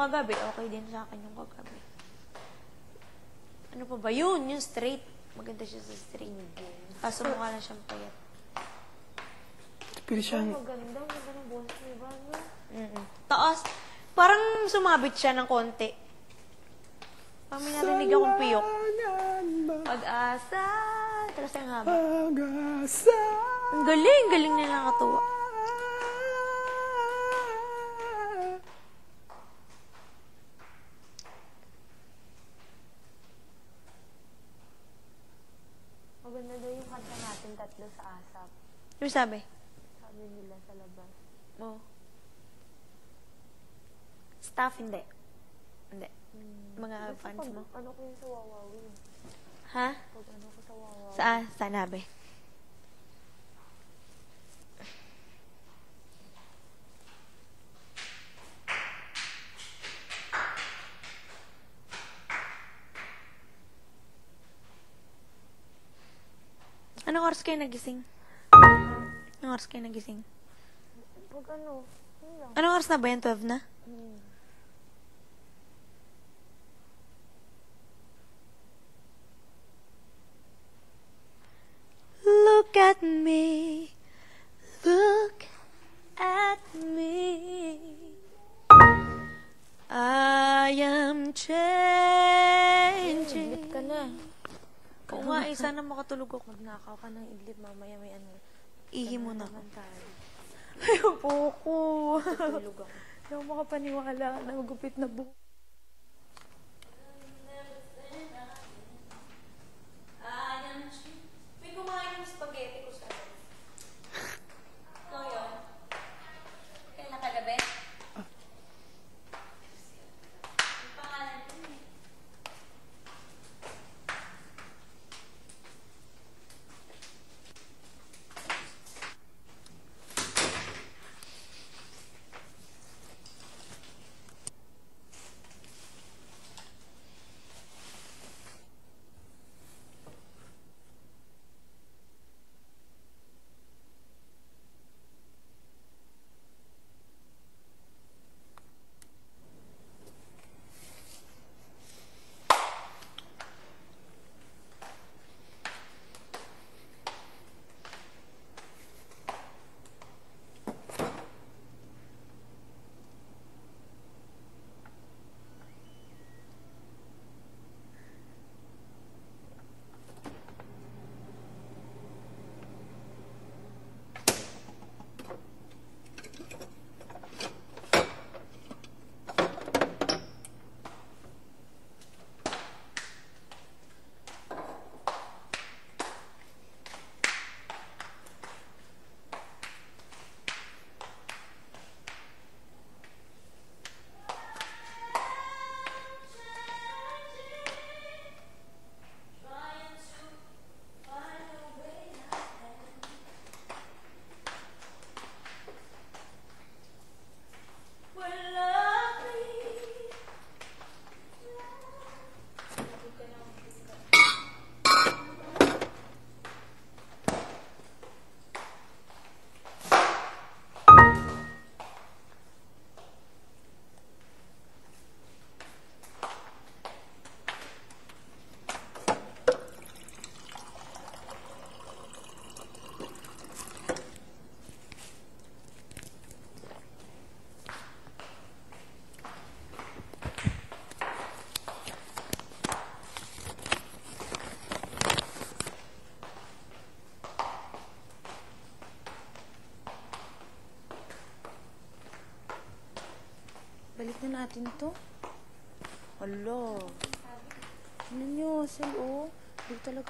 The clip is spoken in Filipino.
kagabi, okay din sa akin yung kagabi. Ano pa ba yun? Yung straight. Maganda siya sa straight. Kaso mukha na siyang payat. Pero siya... Maganda ng boses ni Bano. Taas. Parang sumabit siya ng konti. Parang may narinig akong piyok. Pag-asa. Talas ang haba. Pag-asa. Ang galing. Galing nila nakatuwa. Maganda daw yung kanta natin tatlo sa ASAP. Ano sabi? Sabi nila sa labas. Oh. Staff, hindi. Hindi. Mga fans mo. Ano ko yung sa Wawawi? Ha? Pag ano ko sa Wawawi? Sa nabe. Anong oras kayo nagising? Anong oras kayo nagising? Pag ano? Yun lang. Anong oras na ba yan? 12 na? Look at me. Look at me. I am changing. Idlip ka na. Oo nga, sana makatulog ako. Magnakaw ka ng idlip. Mamaya may ano. Ihi mo na ako. Naman tayo. Ayaw po ko. Tulog ako. Hindi ako makapaniwala na magupit na buhok. May kumain ng spaghetti ko sa akin. Ano yun? Kailan kagabi? Ang pangalan ko eh. Balik na natin to. Hala. Ano nyo, Sel, oh. Hindi talaga